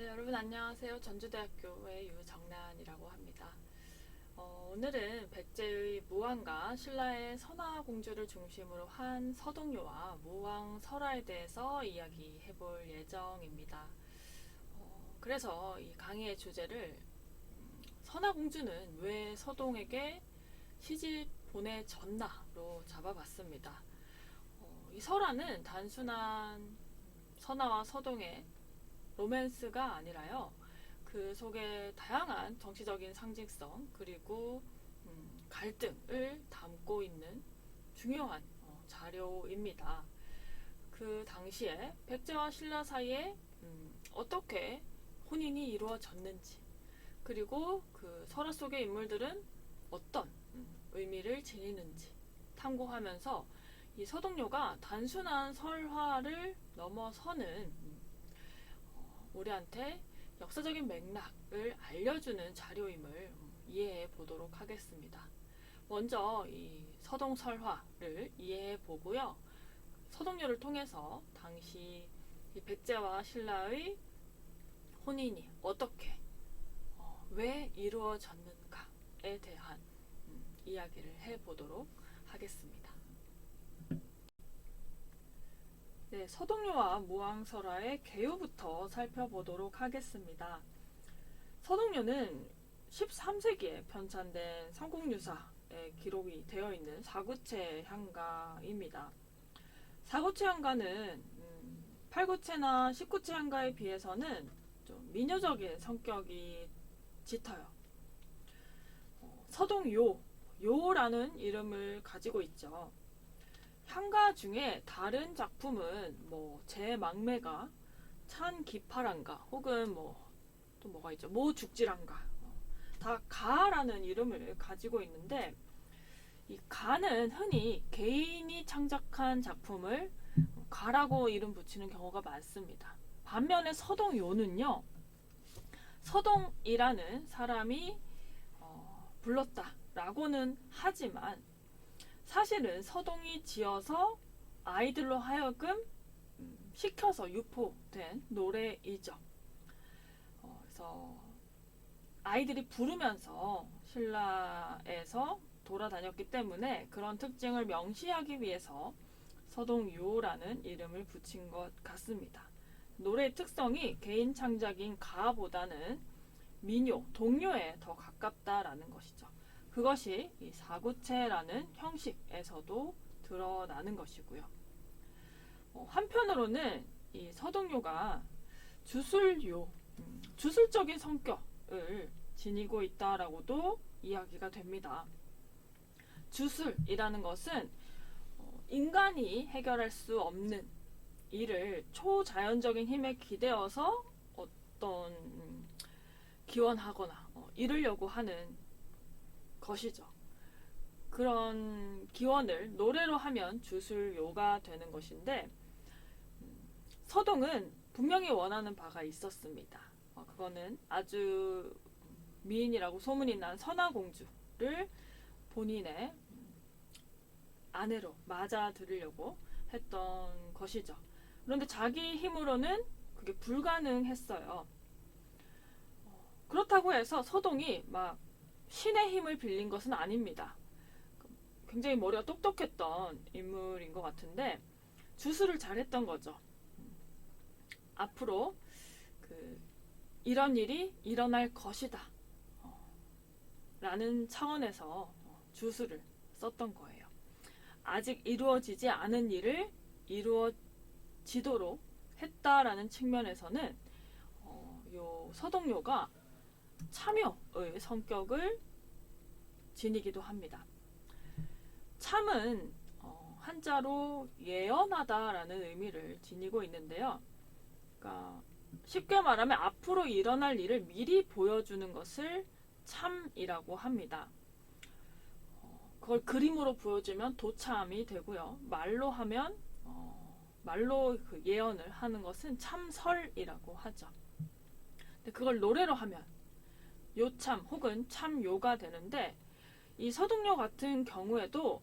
네, 여러분 안녕하세요. 전주대학교의 유정란이라고 합니다. 오늘은 백제의 무왕과 신라의 선화공주를 중심으로 한 서동요와 무왕설화에 대해서 이야기해 볼 예정입니다. 그래서 이 강의의 주제를 선화공주는 왜 서동에게 시집 보내졌나로 잡아봤습니다. 이 설화는 단순한 선화와 서동의 로맨스가 아니라요. 그 속에 다양한 정치적인 상징성 그리고 갈등을 담고 있는 중요한 자료입니다. 그 당시에 백제와 신라 사이에 어떻게 혼인이 이루어졌는지 그리고 그 설화 속의 인물들은 어떤 의미를 지니는지 탐구하면서 이 서동요가 단순한 설화를 넘어서는 우리한테 역사적인 맥락을 알려주는 자료임을 이해해 보도록 하겠습니다. 먼저 이 서동설화를 이해해 보고요. 서동요를 통해서 당시 이 백제와 신라의 혼인이 어떻게 왜 이루어졌는가에 대한 이야기를 해 보도록 하겠습니다. 네, 서동요와 무왕설화의 개요부터 살펴보도록 하겠습니다. 서동요는 13세기에 편찬된 삼국유사에 기록이 되어 있는 사구체 향가입니다. 사구체 향가는 팔구체나 십구체 향가에 비해서는 좀 미녀적인 성격이 짙어요. 서동요, 요라는 이름을 가지고 있죠. 향가 중에 다른 작품은 제망매가, 찬기파란가 혹은 또 뭐가 있죠? 모죽지란가 다 가라는 이름을 가지고 있는데 이 가는 흔히 개인이 창작한 작품을 가라고 이름 붙이는 경우가 많습니다. 반면에 서동요는요, 서동이라는 사람이 불렀다라고는 하지만 사실은 서동이 지어서 아이들로 하여금 시켜서 유포된 노래이죠. 그래서 아이들이 부르면서 신라에서 돌아다녔기 때문에 그런 특징을 명시하기 위해서 서동요라는 이름을 붙인 것 같습니다. 노래의 특성이 개인 창작인 가보다는 민요, 동요에 더 가깝다라는 것이죠. 그것이 이 사구체라는 형식에서도 드러나는 것이고요. 한편으로는 이 서동요가 주술요, 주술적인 성격을 지니고 있다라고도 이야기가 됩니다. 주술이라는 것은 인간이 해결할 수 없는 일을 초자연적인 힘에 기대어서 어떤 기원하거나 이루려고 하는 것이죠. 그런 기원을 노래로 하면 주술요가 되는 것인데 서동은 분명히 원하는 바가 있었습니다. 그거는 아주 미인이라고 소문이 난 선화공주를 본인의 아내로 맞아들이려고 했던 것이죠. 그런데 자기 힘으로는 그게 불가능했어요. 그렇다고 해서 서동이 막 신의 힘을 빌린 것은 아닙니다. 굉장히 머리가 똑똑했던 인물인 것 같은데 주술을 잘했던 거죠. 앞으로 이런 일이 일어날 것이다 라는 차원에서 주술을 썼던 거예요. 아직 이루어지지 않은 일을 이루어지도록 했다라는 측면에서는 요 서동요가 참여의 성격을 지니기도 합니다. 참은 한자로 예언하다라는 의미를 지니고 있는데요. 그러니까 쉽게 말하면 앞으로 일어날 일을 미리 보여주는 것을 참이라고 합니다. 그걸 그림으로 보여주면 도참이 되고요. 말로 하면 말로 그 예언을 하는 것은 참설이라고 하죠. 근데 그걸 노래로 하면 요참 혹은 참요가 되는데 이 서동요 같은 경우에도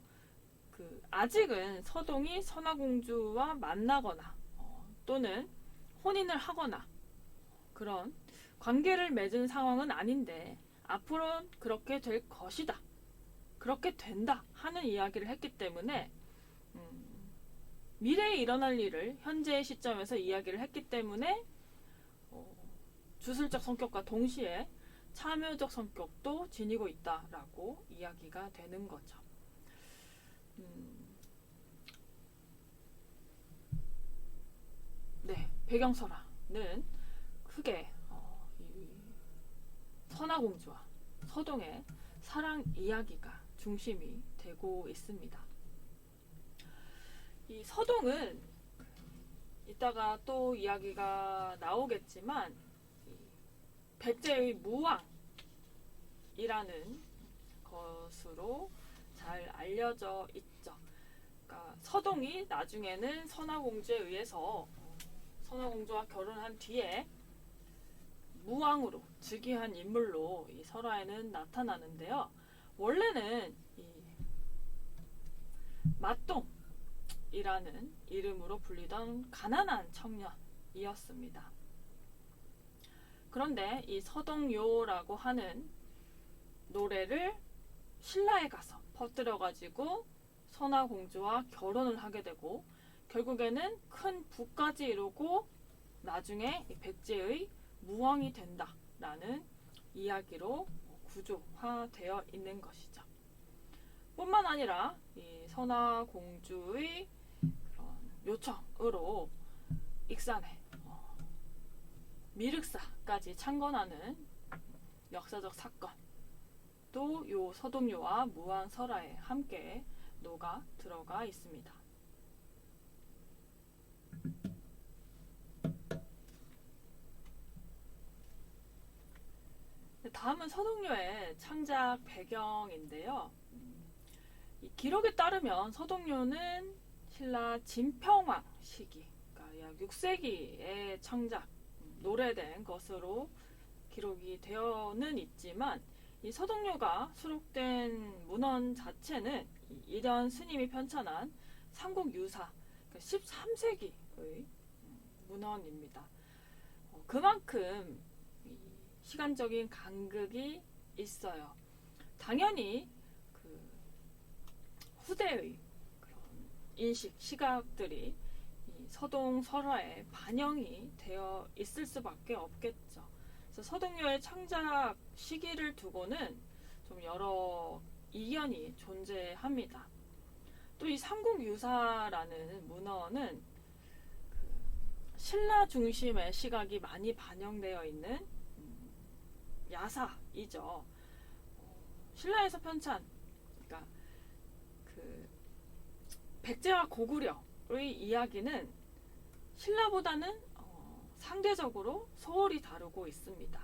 아직은 서동이 선화공주와 만나거나 또는 혼인을 하거나 그런 관계를 맺은 상황은 아닌데 앞으로는 그렇게 될 것이다. 그렇게 된다 하는 이야기를 했기 때문에 미래에 일어날 일을 현재의 시점에서 이야기를 했기 때문에 주술적 성격과 동시에 참여적 성격도 지니고 있다라고 이야기가 되는 거죠. 네, 배경설화는 크게 이 선화공주와 서동의 사랑 이야기가 중심이 되고 있습니다. 이 서동은 이따가 또 이야기가 나오겠지만 백제의 무왕이라는 것으로 잘 알려져 있죠. 그러니까 서동이 나중에는 선화공주에 의해서 선화공주와 결혼한 뒤에 무왕으로 즉위한 인물로 이 설화에는 나타나는데요. 원래는 이 마똥이라는 이름으로 불리던 가난한 청년이었습니다. 그런데 이 서동요라고 하는 노래를 신라에 가서 퍼뜨려가지고 선화공주와 결혼을 하게 되고 결국에는 큰 부까지 이루고 나중에 백제의 무왕이 된다라는 이야기로 구조화되어 있는 것이죠. 뿐만 아니라 이 선화공주의 그런 요청으로 익산에 미륵사까지 창건하는 역사적 사건도 요 서동요와 무왕설화에 함께 녹아 들어가 있습니다. 다음은 서동요의 창작 배경인데요. 이 기록에 따르면 서동요는 신라 진평왕 시기, 그러니까 약 6세기에 창작, 노래된 것으로 기록이 되어는 있지만 이 서동요가 수록된 문헌 자체는 이련 스님이 편찬한 삼국유사, 그러니까 13세기의 문헌입니다. 그만큼 시간적인 간극이 있어요. 당연히 그 후대의 그런 인식, 시각들이 이 서동 설화에 반영이 되어 있을 수밖에 없겠죠. 그래서 서동요의 창작 시기를 두고는 좀 여러 이견이 존재합니다. 또 이 삼국유사라는 문헌은 그 신라 중심의 시각이 많이 반영되어 있는 야사이죠. 신라에서 편찬, 그러니까 그 백제와 고구려의 이야기는 신라보다는 상대적으로 소홀히 다루고 있습니다.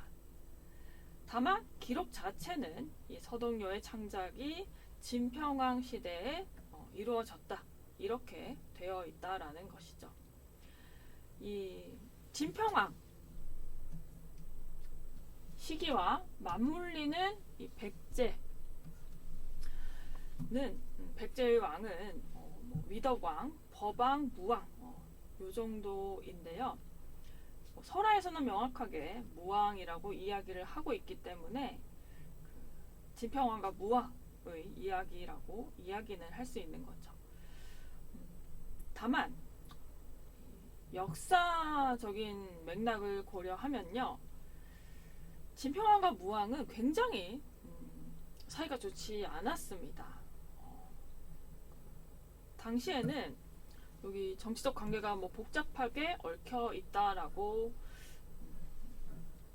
다만 기록 자체는 이 서동요의 창작이 진평왕 시대에 이루어졌다, 이렇게 되어 있다라는 것이죠. 이 진평왕 시기와 맞물리는 이 백제의 왕은 위덕왕, 법왕, 무왕 요 정도인데요. 설화에서는 명확하게 무왕이라고 이야기를 하고 있기 때문에 진평왕과 무왕의 이야기라고 이야기는 할 수 있는 거죠. 다만 역사적인 맥락을 고려하면요, 진평왕과 무왕은 굉장히 사이가 좋지 않았습니다. 당시에는 여기 정치적 관계가 뭐 복잡하게 얽혀 있다라고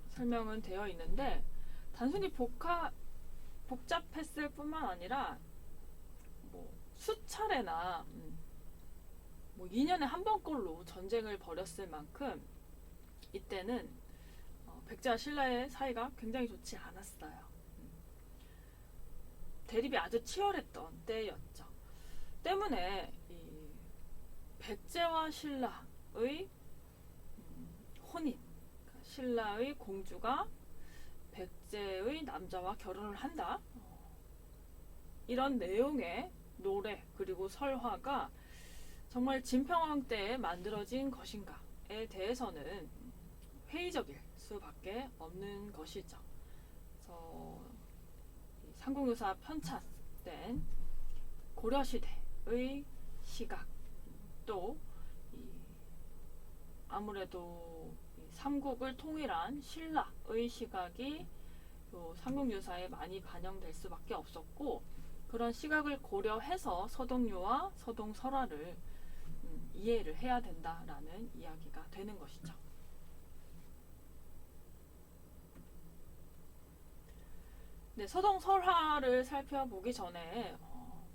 설명은 되어 있는데, 단순히 복잡했을 뿐만 아니라 뭐 수차례나 뭐 2년에 한 번꼴로 전쟁을 벌였을 만큼 이때는 백제와 신라의 사이가 굉장히 좋지 않았어요. 대립이 아주 치열했던 때였죠. 때문에 이 백제와 신라의 혼인, 그러니까 신라의 공주가 백제의 남자와 결혼을 한다, 이런 내용의 노래 그리고 설화가 정말 진평왕 때에 만들어진 것인가에 대해서는 회의적일 수밖에 없는 것이죠. 그래서 삼국유사 편찬된 고려시대의 시각, 또 아무래도 삼국을 통일한 신라의 시각이 삼국유사에 많이 반영될 수밖에 없었고, 그런 시각을 고려해서 서동유와 서동설화를 이해를 해야 된다라는 이야기가 되는 것이죠. 네, 서동설화를 살펴보기 전에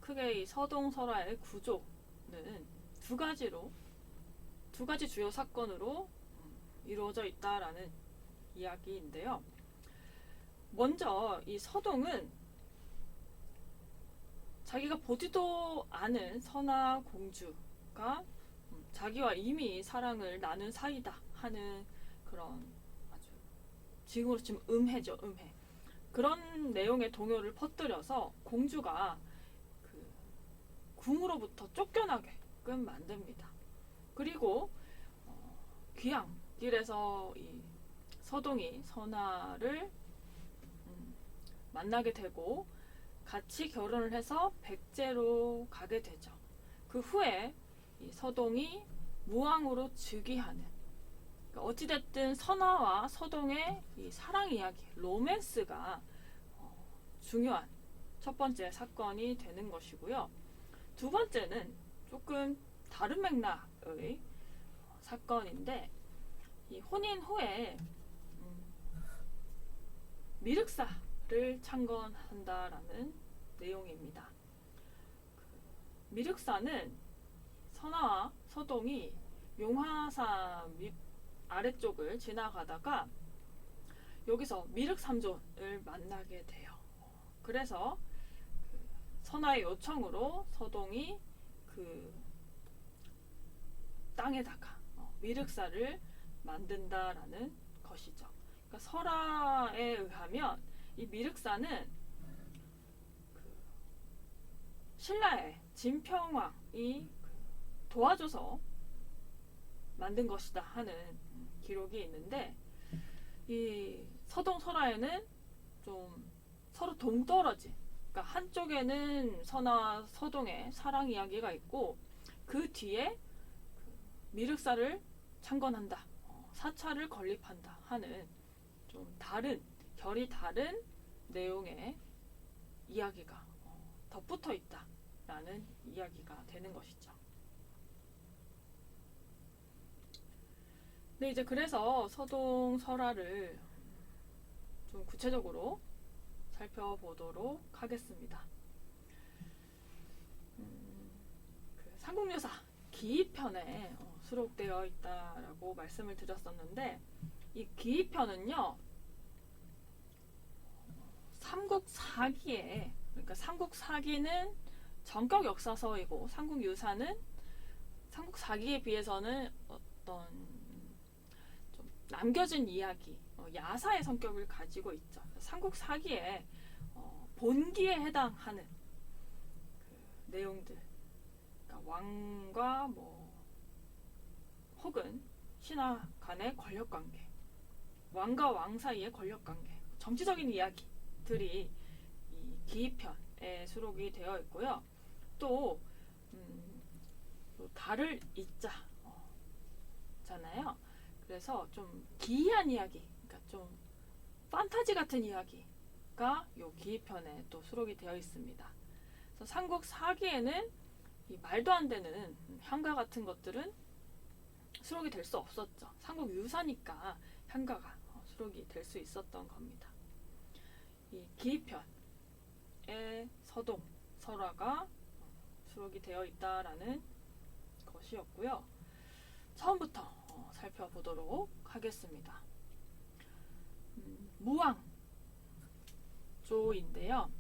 크게 이 서동설화의 구조는 두 가지 주요 사건으로 이루어져 있다라는 이야기인데요. 먼저 이 서동은 자기가 보지도 않은 선화 공주가 자기와 이미 사랑을 나눈 사이다 하는 그런 아주 지금으로 치면 음해죠, 음해. 그런 내용의 동요를 퍼뜨려서 공주가 그 궁으로부터 쫓겨나게끔 만듭니다. 그리고 귀향길에서 이 서동이 선화를 만나게 되고 같이 결혼을 해서 백제로 가게 되죠. 그 후에 이 서동이 무왕으로 즉위하는, 그러니까 어찌됐든 선화와 서동의 이 사랑 이야기, 로맨스가 중요한 첫 번째 사건이 되는 것이고요. 두 번째는 조금 다른 맥락의 사건인데, 이 혼인 후에 미륵사를 창건한다라는 내용입니다. 미륵사는 선화와 서동이 용화산 아래쪽을 지나가다가 여기서 미륵삼존을 만나게 돼요. 그래서 선화의 요청으로 서동이 그 땅에다가 미륵사를 만든다라는 것이죠. 그러니까 설화에 의하면 이 미륵사는 신라의 진평왕이 도와줘서 만든 것이다 하는 기록이 있는데, 이 서동 설화에는 좀 서로 동떨어진, 그러니까 한쪽에는 선화와 서동의 사랑 이야기가 있고, 그 뒤에 미륵사를 창건한다, 사찰을 건립한다 하는 좀 다른, 결이 다른 내용의 이야기가 덧붙어 있다라는 이야기가 되는 것이죠. 네, 이제 그래서 서동 설화를 좀 구체적으로 살펴보도록 하겠습니다. 그 삼국유사 기입편에 수록되어 있다라고 말씀을 드렸었는데, 이 기입편은요, 삼국사기에, 그러니까 삼국사기는 전격 역사서이고 삼국유사는 삼국사기에 비해서는 어떤 좀 남겨진 이야기, 야사의 성격을 가지고 있죠. 삼국사기에 본기에 해당하는 그 내용들, 그러니까 왕과 혹은 신하 간의 권력관계, 왕과 왕 사이의 권력관계, 정치적인 이야기들이 이 기입편에 수록이 되어 있고요. 또 달을 잊자잖아요. 그래서 좀 기이한 이야기, 그러니까 좀 판타지 같은 이야기가 요 기입편에 또 수록이 되어 있습니다. 그래서 삼국사기에는 이 말도 안 되는 향가 같은 것들은 수록이 될 수 없었죠. 삼국유사니까 향가가 수록이 될 수 있었던 겁니다. 이 기입편에 서동, 설화가 수록이 되어 있다라는 것이었고요. 처음부터 살펴보도록 하겠습니다. 무왕조인데요.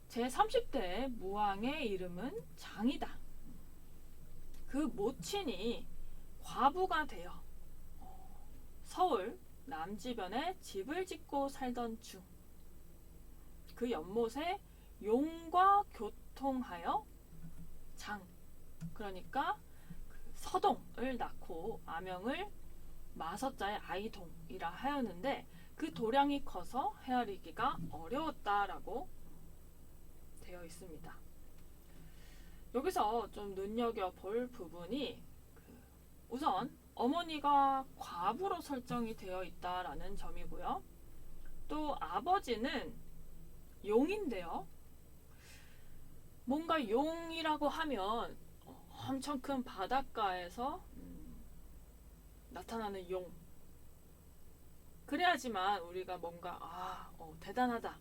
제30대 무왕의 이름은 장이다. 그 모친이 과부가 되어 서울 남지변에 집을 짓고 살던 중, 그 연못에 용과 교통하여 장, 그러니까 그 서동을 낳고 아명을 마서자의 아이동이라 하였는데 그 도량이 커서 헤아리기가 어려웠다라고 되어 있습니다. 여기서 좀 눈여겨볼 부분이 우선 어머니가 과부로 설정이 되어 있다라는 점이고요. 또 아버지는 용인데요. 뭔가 용이라고 하면 엄청 큰 바닷가에서 나타나는 용. 그래야지만 우리가 뭔가 대단하다,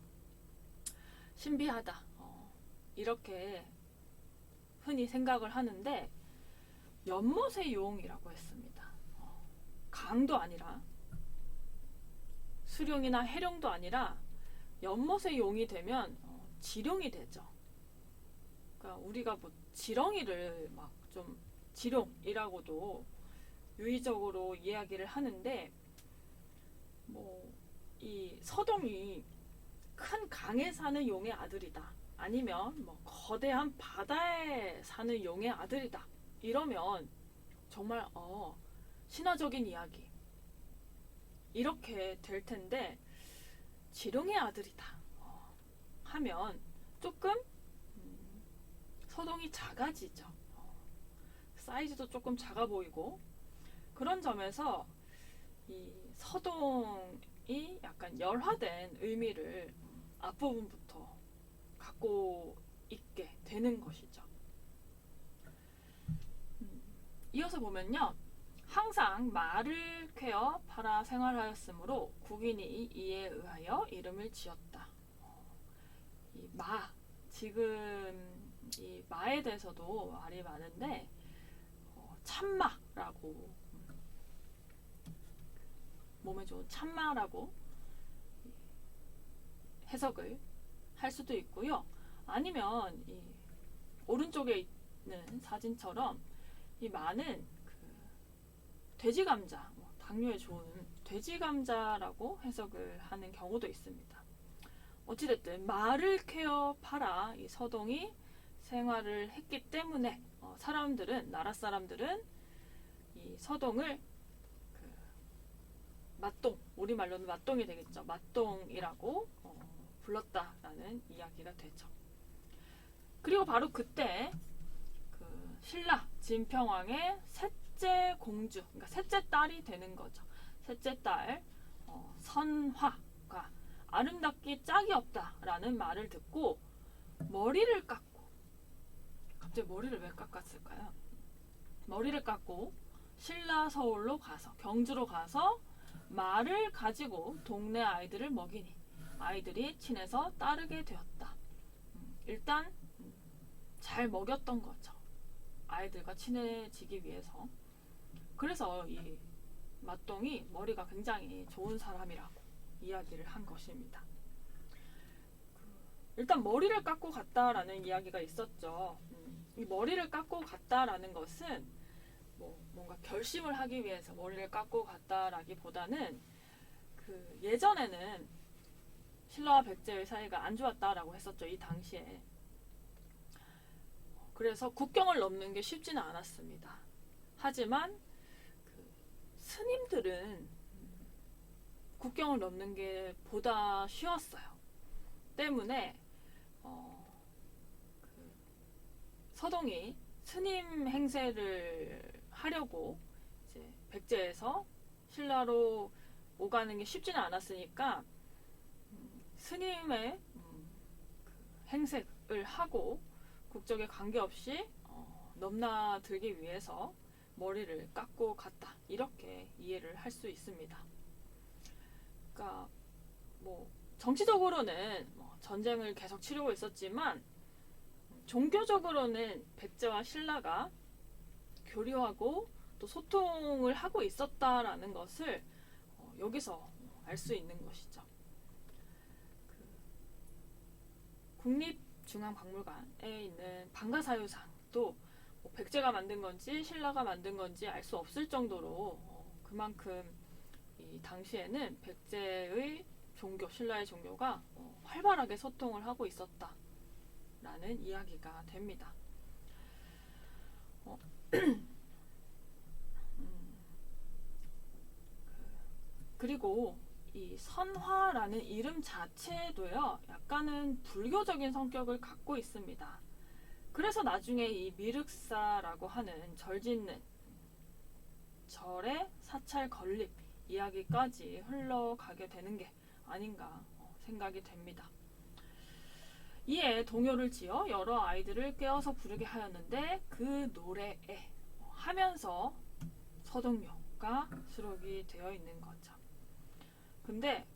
신비하다 이렇게 흔히 생각을 하는데 연못의 용이라고 했습니다. 강도 아니라 수룡이나 해룡도 아니라 연못의 용이 되면 지룡이 되죠. 그러니까 우리가 뭐 지렁이를 막 좀 지룡이라고도 유의적으로 이야기를 하는데 뭐 이 서동이 큰 강에 사는 용의 아들이다. 아니면 뭐 거대한 바다에 사는 용의 아들이다. 이러면 정말 신화적인 이야기 이렇게 될 텐데 지룡의 아들이다 하면 조금 서동이 작아지죠. 사이즈도 조금 작아 보이고 그런 점에서 이 서동이 약간 열화된 의미를 앞부분부터 갖고 있게 되는 것이죠. 이어서 보면요. 항상 말을 쾌어 팔아 생활하였으므로 국인이 이에 의하여 이름을 지었다. 이 마, 지금 이 마에 대해서도 말이 많은데 참마라고 몸에 좋은 참마라고 해석을 할 수도 있고요. 아니면 이 오른쪽에 있는 사진처럼 이 마는 돼지 감자, 당뇨에 좋은 돼지 감자라고 해석을 하는 경우도 있습니다. 어찌됐든 말을 쾌어 팔아 이 서동이 생활을 했기 때문에 나라 사람들은 이 서동을 맛동, 우리말로는 맛동이 되겠죠. 맛동이라고 불렀다라는 이야기가 되죠. 그리고 바로 그때 신라 진평왕의 셋째 공주, 그러니까 셋째 딸이 되는 거죠. 셋째 딸 선화가 아름답기 짝이 없다라는 말을 듣고 머리를 깎고, 갑자기 머리를 왜 깎았을까요? 머리를 깎고 신라 서울로 가서, 경주로 가서 말을 가지고 동네 아이들을 먹이니 아이들이 친해서 따르게 되었다. 일단 잘 먹였던 거죠. 아이들과 친해지기 위해서. 그래서 이 맛동이 머리가 굉장히 좋은 사람이라고 이야기를 한 것입니다. 일단 머리를 깎고 갔다라는 이야기가 있었죠. 이 머리를 깎고 갔다라는 것은 뭔가 결심을 하기 위해서 머리를 깎고 갔다라기보다는 예전에는 신라와 백제의 사이가 안 좋았다라고 했었죠. 이 당시에. 그래서 국경을 넘는 게 쉽지는 않았습니다. 하지만 스님들은 국경을 넘는 게 보다 쉬웠어요. 때문에 서동이 스님 행세를 하려고 이제 백제에서 신라로 오가는 게 쉽지는 않았으니까 스님의 행색을 하고 국적에 관계없이 넘나들기 위해서 머리를 깎고 갔다. 이렇게 이해를 할 수 있습니다. 그러니까 정치적으로는 전쟁을 계속 치르고 있었지만 종교적으로는 백제와 신라가 교류하고 또 소통을 하고 있었다라는 것을 여기서 알 수 있는 것이죠. 국립중앙박물관에 있는 방가사유상도 백제가 만든 건지 신라가 만든 건지 알 수 없을 정도로 그만큼 이 당시에는 백제의 종교, 신라의 종교가 활발하게 소통을 하고 있었다라는 이야기가 됩니다. 그리고 이 선화라는 이름 자체도요, 약간은 불교적인 성격을 갖고 있습니다. 그래서 나중에 이 미륵사라고 하는 절 짓는 절의 사찰 건립 이야기까지 흘러가게 되는 게 아닌가 생각이 됩니다. 이에 동요를 지어 여러 아이들을 깨워서 부르게 하였는데 그 노래에 하면서 서동요가 수록이 되어 있는 거죠. 근데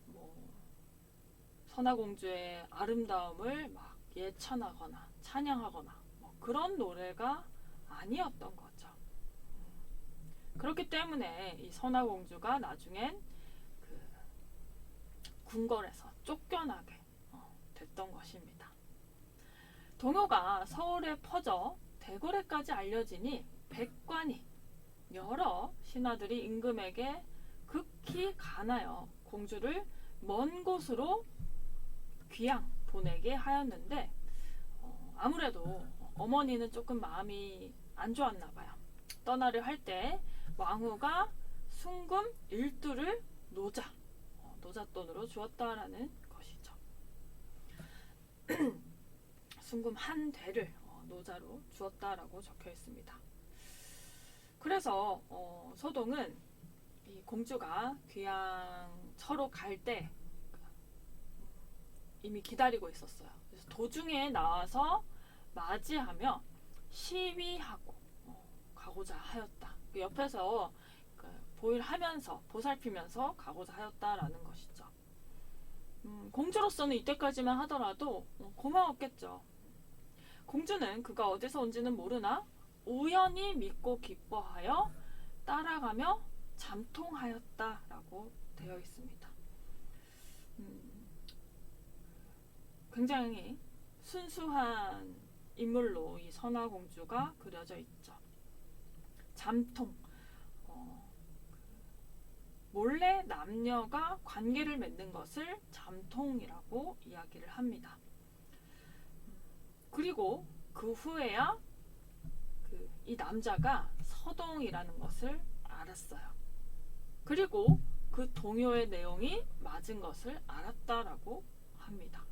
선화공주의 아름다움을 막 예찬하거나 찬양하거나 그런 노래가 아니었던 거죠. 그렇기 때문에 이 선화공주가 나중엔 그 궁궐에서 쫓겨나게 됐던 것입니다. 동요가 서울에 퍼져 대궐에까지 알려지니 백관이 여러 신하들이 임금에게 극히 간하여 공주를 먼 곳으로 귀양 보내게 하였는데 아무래도 어머니는 조금 마음이 안 좋았나 봐요. 떠나려 할 때 왕후가 순금 1두를 노잣돈으로 주었다라는 것이죠. 순금 1대를 노자로 주었다라고 적혀 있습니다. 그래서 서동은 이 공주가 귀양처로 갈 때 이미 기다리고 있었어요. 그래서 도중에 나와서 맞이하며 시위하고 가고자 하였다. 옆에서 보일하면서 보살피면서 가고자 하였다라는 것이죠. 공주로서는 이때까지만 하더라도 고마웠겠죠. 공주는 그가 어디서 온지는 모르나 우연히 믿고 기뻐하여 따라가며 잠통하였다라고 되어 있습니다. 굉장히 순수한 인물로 이 선화공주가 그려져 있죠. 잠통, 몰래 남녀가 관계를 맺는 것을 잠통이라고 이야기를 합니다. 그리고 그 후에야 이 남자가 서동이라는 것을 알았어요. 그리고 그 동요의 내용이 맞은 것을 알았다라고 합니다.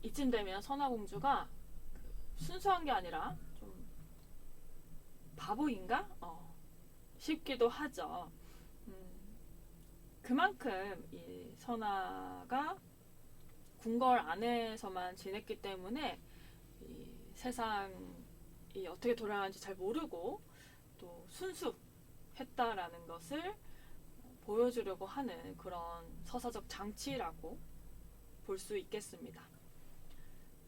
이쯤 되면 선화공주가 순수한 게 아니라 좀 바보인가? 싶기도 하죠. 그만큼 이 선화가 궁궐 안에서만 지냈기 때문에 이 세상이 어떻게 돌아가는지 잘 모르고 또 순수했다라는 것을 보여주려고 하는 그런 서사적 장치라고 볼 수 있겠습니다.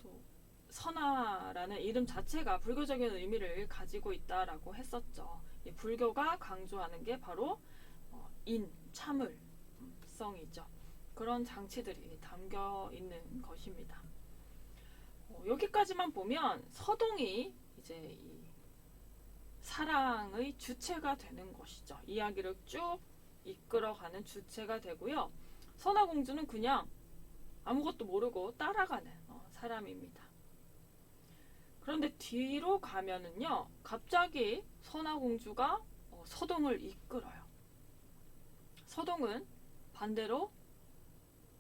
또 선화라는 이름 자체가 불교적인 의미를 가지고 있다라고 했었죠. 이 불교가 강조하는 게 바로 참을성이죠. 그런 장치들이 담겨 있는 것입니다. 여기까지만 보면 서동이 이제 이 사랑의 주체가 되는 것이죠. 이야기를 쭉 이끌어가는 주체가 되고요. 선화공주는 그냥 아무것도 모르고 따라가는 사람입니다. 그런데 뒤로 가면은요, 갑자기 선화공주가 서동을 이끌어요. 서동은 반대로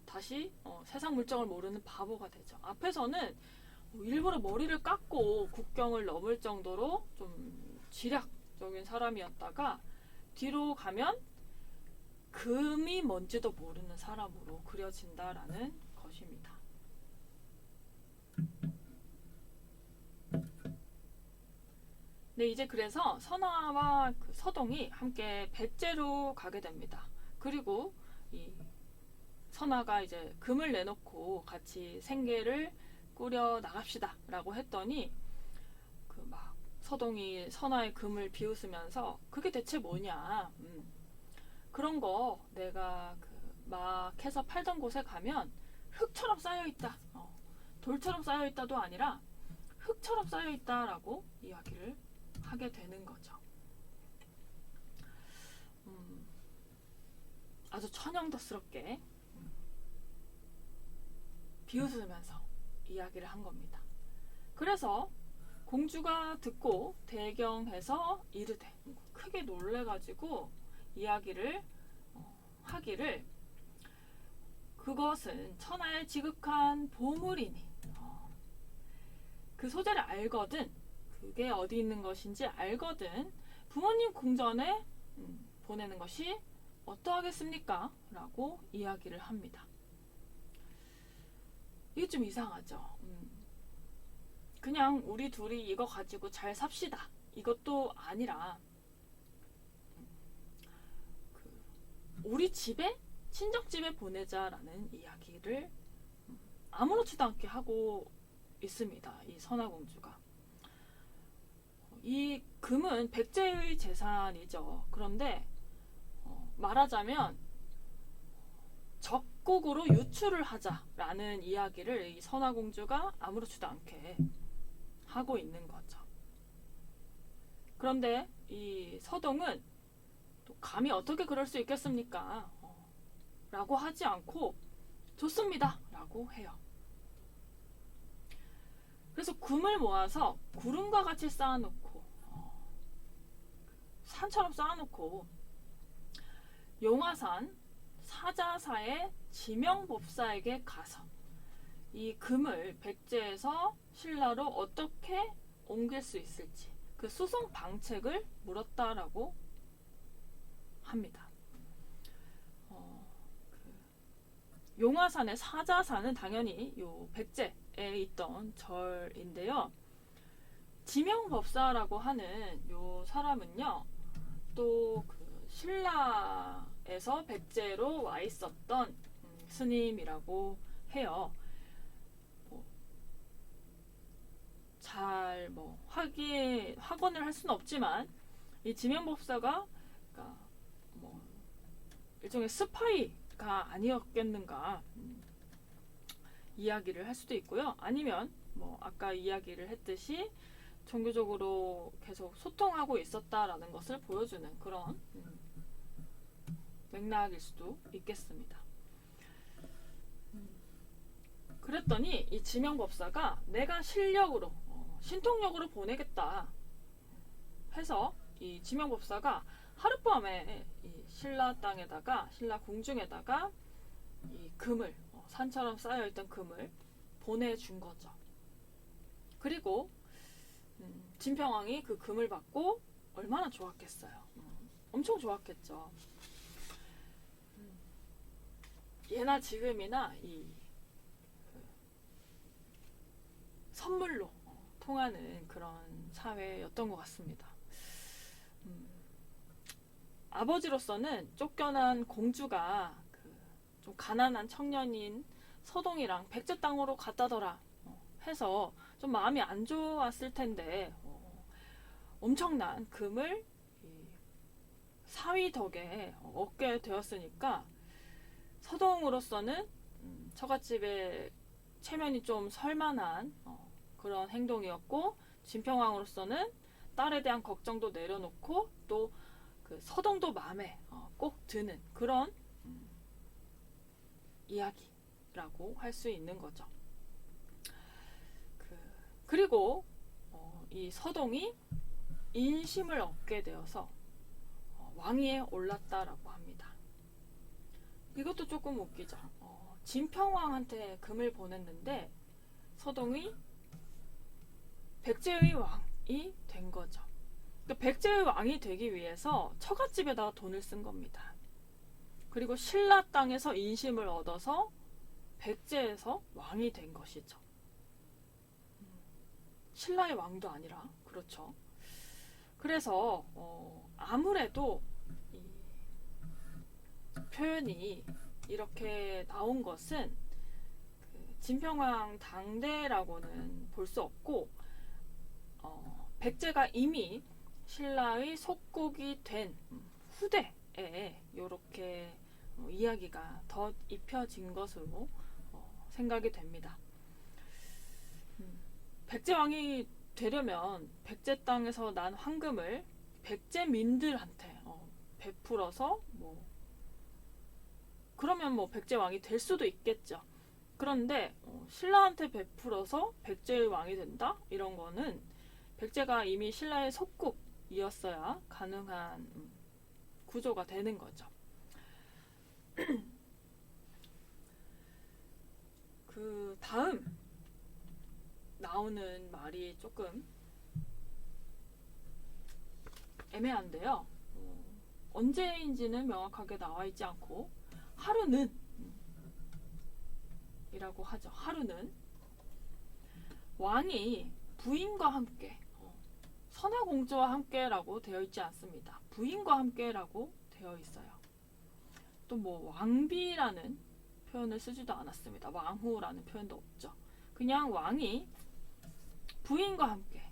다시 세상 물정을 모르는 바보가 되죠. 앞에서는 일부러 머리를 깎고 국경을 넘을 정도로 좀 지략적인 사람이었다가 뒤로 가면 금이 뭔지도 모르는 사람으로 그려진다라는 것입니다. 네, 이제 그래서 선화와 그 서동이 함께 백제로 가게 됩니다. 그리고 이 선화가 이제 금을 내놓고 같이 생계를 꾸려 나갑시다 라고 했더니 그 막 서동이 선화의 금을 비웃으면서 그게 대체 뭐냐, 그런 거 내가 그 막 해서 팔던 곳에 가면 흙처럼 쌓여있다, 돌처럼 쌓여있다도 아니라 흙처럼 쌓여있다 라고 이야기를 하게 되는 거죠. 아주 천연덕스럽게 비웃으면서 이야기를 한 겁니다. 그래서 공주가 듣고 대경해서 이르되, 크게 놀래가지고 이야기를 하기를 그것은 천하에 지극한 보물이니 그 소재를 알거든 그게 어디 있는 것인지 알거든 부모님 궁전에 보내는 것이 어떠하겠습니까? 라고 이야기를 합니다. 이게 좀 이상하죠. 그냥 우리 둘이 이거 가지고 잘 삽시다. 이것도 아니라 우리 집에 친정집에 보내자라는 이야기를 아무렇지도 않게 하고 있습니다. 이 선화공주가. 이 금은 백제의 재산이죠. 그런데 말하자면 적국으로 유출을 하자라는 이야기를 이 선화공주가 아무렇지도 않게 하고 있는 거죠. 그런데 이 서동은 또 감히 어떻게 그럴 수 있겠습니까? 라고 하지 않고 좋습니다 라고 해요. 그래서 금을 모아서 구름과 같이 쌓아놓고 산처럼 쌓아놓고 용화산 사자사의 지명법사에게 가서 이 금을 백제에서 신라로 어떻게 옮길 수 있을지 그 수송 방책을 물었다라고 합니다. 용화산의 사자사는 당연히 요 백제에 있던 절인데요. 지명법사라고 하는 요 사람은요, 또 그 신라에서 백제로 와 있었던 스님이라고 해요. 잘 확언을 할 수는 없지만 이 지명법사가 그러니까 일종의 스파이가 아니었겠는가 이야기를 할 수도 있고요. 아니면 아까 이야기를 했듯이 종교적으로 계속 소통하고 있었다라는 것을 보여주는 그런 맥락일 수도 있겠습니다. 그랬더니 이 지명법사가 내가 실력으로 신통력으로 보내겠다 해서 이 지명법사가 하룻밤에 이 신라 땅에다가 신라 궁중에다가 이 금을 산처럼 쌓여있던 금을 보내준 거죠. 그리고 진평왕이 그 금을 받고 얼마나 좋았겠어요. 엄청 좋았겠죠. 예나 지금이나 이 선물로 통하는 그런 사회였던 것 같습니다. 아버지로서는 쫓겨난 공주가 좀 가난한 청년인 서동이랑 백제 땅으로 갔다더라 해서 좀 마음이 안 좋았을 텐데 엄청난 금을 사위 덕에 얻게 되었으니까 서동으로서는 처갓집의 체면이 좀 설만한 그런 행동이었고 진평왕으로서는 딸에 대한 걱정도 내려놓고 또 그 서동도 마음에 꼭 드는 그런 이야기라고 할 수 있는 거죠. 그리고 이 서동이 인심을 얻게 되어서 왕위에 올랐다라고 합니다. 이것도 조금 웃기죠. 진평왕한테 금을 보냈는데 서동이 백제의 왕이 된 거죠. 그러니까 백제의 왕이 되기 위해서 처갓집에다가 돈을 쓴 겁니다. 그리고 신라 땅에서 인심을 얻어서 백제에서 왕이 된 것이죠. 신라의 왕도 아니라 그렇죠. 그래서 아무래도 이 표현이 이렇게 나온 것은 진평왕 당대라고는 볼 수 없고 백제가 이미 신라의 속국이 된 후대에 이렇게 이야기가 더 입혀진 것으로 생각이 됩니다. 백제왕이 되려면 백제 땅에서 난 황금을 백제민들한테 베풀어서 그러면 백제왕이 될 수도 있겠죠. 그런데 신라한테 베풀어서 백제의 왕이 된다? 이런 거는 백제가 이미 신라의 속국이었어야 가능한 구조가 되는 거죠. 그 다음 나오는 말이 조금 애매한데요. 언제인지는 명확하게 나와 있지 않고 하루는 이라고 하죠. 하루는 왕이 부인과 함께 선화공주와 함께라고 되어 있지 않습니다. 부인과 함께라고 되어 있어요. 또 뭐 왕비라는 표현을 쓰지도 않았습니다. 왕후라는 표현도 없죠. 그냥 왕이 부인과 함께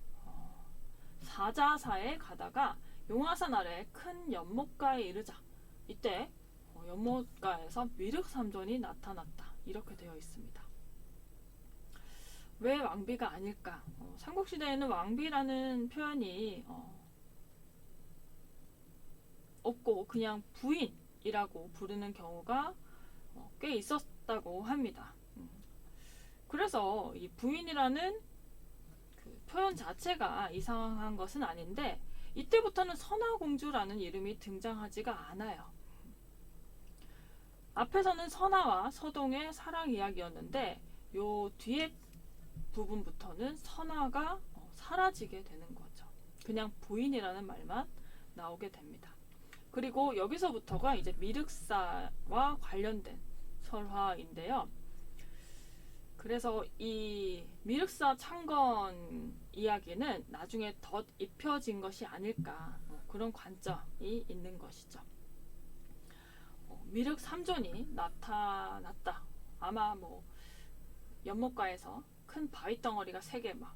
사자사에 가다가 용화산 아래 큰 연못가에 이르자 이때 연못가에서 미륵삼존이 나타났다. 이렇게 되어 있습니다. 왜 왕비가 아닐까? 삼국시대에는 왕비라는 표현이 없고 그냥 부인이라고 부르는 경우가 꽤 있었다고 합니다. 그래서 이 부인이라는 그 표현 자체가 이상한 것은 아닌데 이때부터는 선화공주라는 이름이 등장하지가 않아요. 앞에서는 선화와 서동의 사랑 이야기였는데 요 뒤에 부분부터는 선화가 사라지게 되는 거죠. 그냥 부인이라는 말만 나오게 됩니다. 그리고 여기서부터가 이제 미륵사와 관련된 설화인데요. 그래서 이 미륵사 창건 이야기는 나중에 덧 입혀진 것이 아닐까 그런 관점이 있는 것이죠. 미륵삼존이 나타났다. 아마 뭐 연못가에서 큰 바위 덩어리가 3개 막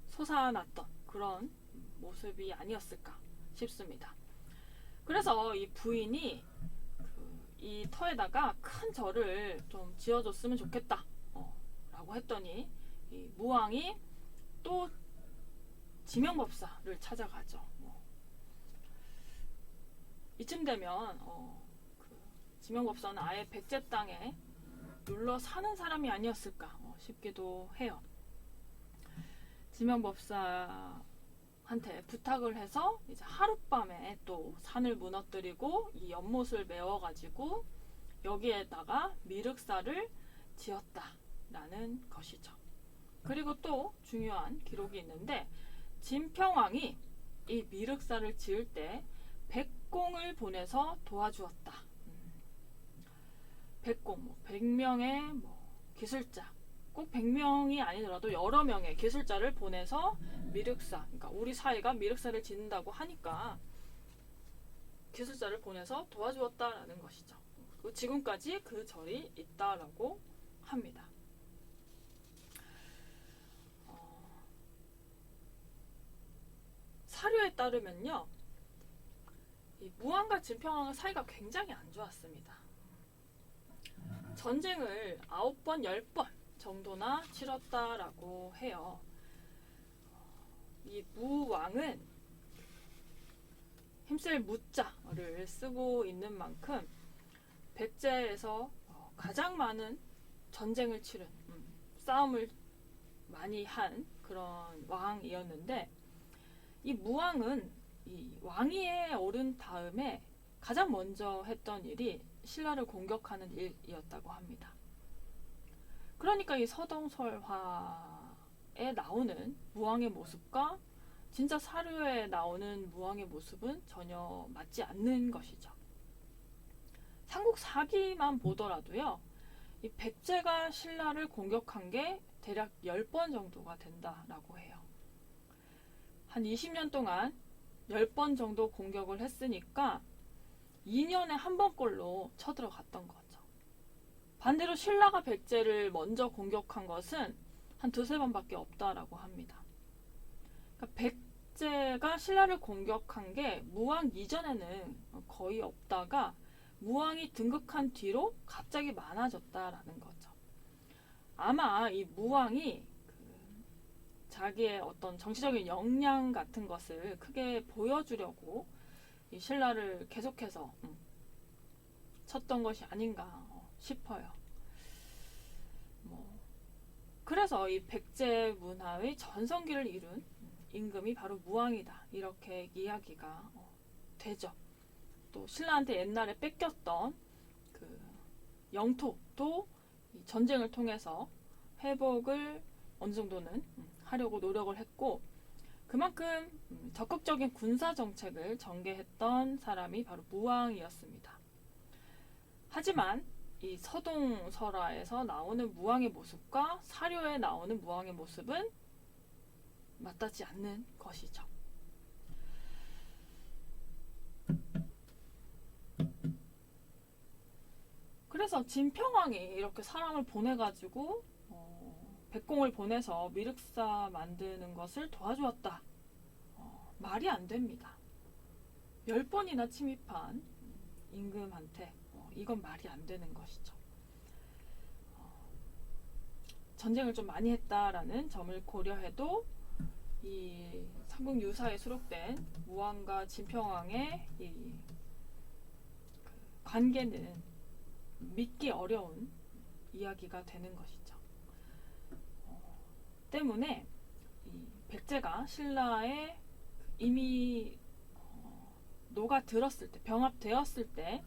솟아났던 그런 모습이 아니었을까 싶습니다. 그래서 이 부인이 이 터에다가 큰 절을 좀 지어줬으면 좋겠다 라고 했더니 이 무왕이 또 지명법사를 찾아가죠. 이쯤 되면 그 지명법사는 아예 백제 땅에 눌러 사는 사람이 아니었을까 싶기도 해요. 지명법사한테 부탁을 해서 이제 하룻밤에 또 산을 무너뜨리고 이 연못을 메워가지고 여기에다가 미륵사를 지었다라는 것이죠. 그리고 또 중요한 기록이 있는데 진평왕이 이 미륵사를 지을 때 백공을 보내서 도와주었다. 백공, 100명의 기술자, 꼭 100명이 아니더라도 여러 명의 기술자를 보내서 미륵사, 그러니까 우리 사이가 미륵사를 짓는다고 하니까 기술자를 보내서 도와주었다라는 것이죠. 지금까지 그 절이 있다라고 합니다. 사료에 따르면요, 이 무왕과 진평왕의 사이가 굉장히 안 좋았습니다. 전쟁을 9번, 10번 정도나 치렀다라고 해요. 이 무왕은 힘쓸 무자를 쓰고 있는 만큼 백제에서 가장 많은 전쟁을 치른 싸움을 많이 한 그런 왕이었는데 이 무왕은 이 왕위에 오른 다음에 가장 먼저 했던 일이 신라를 공격하는 일이었다고 합니다. 그러니까 이 서동설화에 나오는 무왕의 모습과 진짜 사료에 나오는 무왕의 모습은 전혀 맞지 않는 것이죠. 삼국 사기만 보더라도요, 이 백제가 신라를 공격한 게 대략 10번 정도가 된다라고 해요. 한 20년 동안 10번 정도 공격을 했으니까 2년에 한 번꼴로 쳐들어갔던 거죠. 반대로 신라가 백제를 먼저 공격한 것은 한 2-3번밖에 없다라고 합니다. 그러니까 백제가 신라를 공격한 게 무왕 이전에는 거의 없다가 무왕이 등극한 뒤로 갑자기 많아졌다라는 거죠. 아마 이 무왕이 자기의 어떤 정치적인 역량 같은 것을 크게 보여주려고 이 신라를 계속해서 쳤던 것이 아닌가 싶어요. 그래서 이 백제 문화의 전성기를 이룬 임금이 바로 무왕이다. 이렇게 이야기가 되죠. 또 신라한테 옛날에 뺏겼던 그 영토도 이 전쟁을 통해서 회복을 어느 정도는 하려고 노력을 했고, 그만큼 적극적인 군사 정책을 전개했던 사람이 바로 무왕이었습니다. 하지만 이 서동설화에서 나오는 무왕의 모습과 사료에 나오는 무왕의 모습은 맞닿지 않는 것이죠. 그래서 진평왕이 이렇게 사람을 보내가지고 백공을 보내서 미륵사 만드는 것을 도와주었다. 말이 안 됩니다. 10번이나 침입한 임금한테 이건 말이 안 되는 것이죠. 전쟁을 좀 많이 했다라는 점을 고려해도 이 삼국유사에 수록된 무왕과 진평왕의 이 관계는 믿기 어려운 이야기가 되는 것이죠. 때문에 이 백제가 신라에 이미 녹아들었을 때, 병합되었을 때,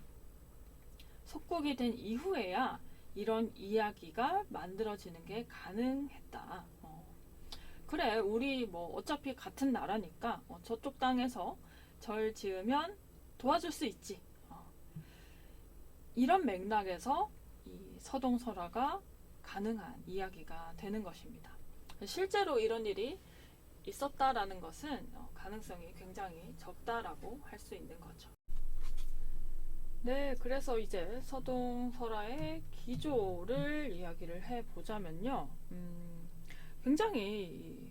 속국이 된 이후에야 이런 이야기가 만들어지는 게 가능했다. 그래, 우리 뭐 어차피 같은 나라니까 저쪽 땅에서 절 지으면 도와줄 수 있지. 이런 맥락에서 이 서동설화가 가능한 이야기가 되는 것입니다. 실제로 이런 일이 있었다라는 것은 가능성이 굉장히 적다라고 할 수 있는 거죠. 네, 그래서 이제 서동설화의 기조를 이야기를 해보자면요. 굉장히 이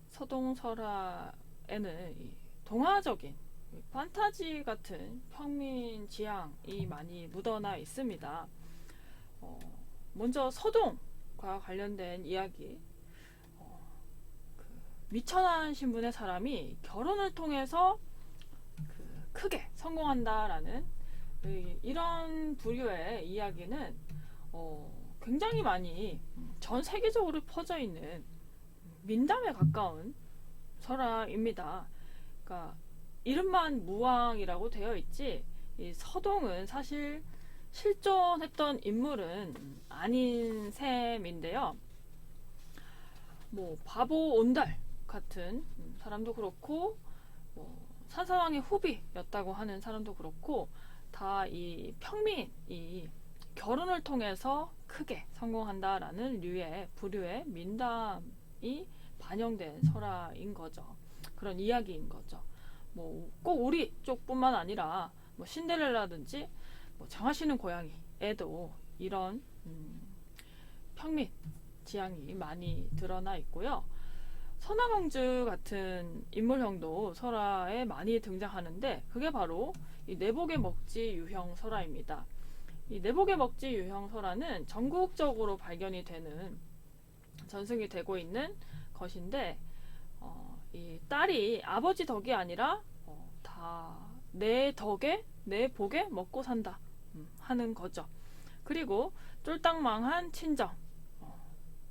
서동설화에는 이 동화적인 판타지 같은 평민 지향이 많이 묻어나 있습니다. 먼저 서동과 관련된 이야기. 미천한 신분의 사람이 결혼을 통해서 크게 성공한다라는 이런 부류의 이야기는 굉장히 많이 전 세계적으로 퍼져 있는 민담에 가까운 설화입니다. 그러니까 이름만 무왕이라고 되어 있지, 이 서동은 사실 실존했던 인물은 아닌 셈인데요. 뭐 바보 온달 같은 사람도 그렇고, 산사왕의 후비였다고 하는 사람도 그렇고, 다 이 평민이 결혼을 통해서 크게 성공한다라는 류의 부류의 민담이 반영된 설화인 거죠. 그런 이야기인 거죠. 뭐 꼭 우리 쪽뿐만 아니라 뭐 신데렐라든지 뭐 장화시는 고양이에도 이런 평민 지향이 많이 드러나 있고요. 선화공주 같은 인물형도 설화에 많이 등장하는데, 그게 바로 이 내복의 먹지 유형 설화입니다. 이 내복의 먹지 유형 설화는 전국적으로 발견이 되는, 전승이 되고 있는 것인데, 이 딸이 아버지 덕이 아니라 다 내 덕에 내 복에 먹고 산다 하는 거죠. 그리고 쫄딱망한 친정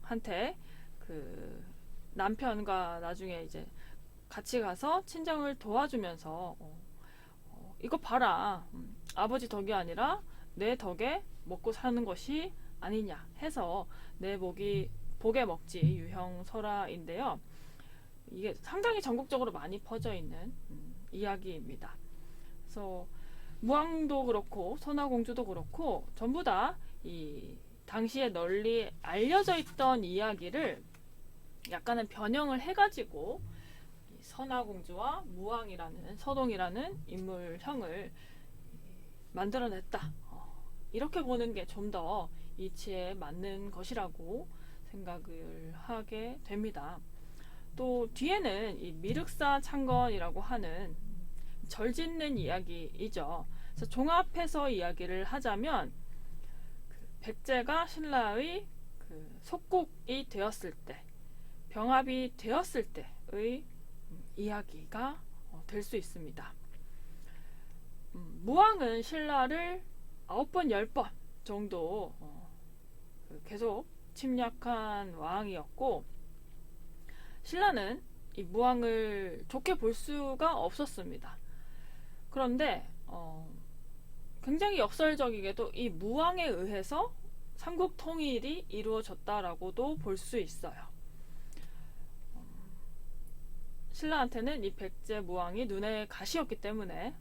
한테 그 남편과 나중에 이제 같이 가서 친정을 도와주면서 이거 봐라, 아버지 덕이 아니라 내 덕에 먹고 사는 것이 아니냐 해서 내 복에 먹지 유형 설화인데요. 이게 상당히 전국적으로 많이 퍼져 있는 이야기입니다. 그래서 무왕도 그렇고 선화공주도 그렇고 전부 다 이 당시에 널리 알려져 있던 이야기를 약간은 변형을 해가지고 선화공주와 무왕이라는, 서동이라는 인물형을 만들어냈다. 이렇게 보는 게 좀 더 이치에 맞는 것이라고 생각을 하게 됩니다. 또 뒤에는 이 미륵사 창건이라고 하는 절 짓는 이야기이죠. 그래서 종합해서 이야기를 하자면 백제가 신라의 속국이 되었을 때, 병합이 되었을 때의 이야기가 될 수 있습니다. 무왕은 신라를 9번, 10번 정도 계속 침략한 왕이었고, 신라는 이 무왕을 좋게 볼 수가 없었습니다. 그런데 굉장히 역설적이게도 이 무왕에 의해서 삼국 통일이 이루어졌다라고도 볼 수 있어요. 신라한테는 이 백제 무왕이 눈의 가시였기 때문에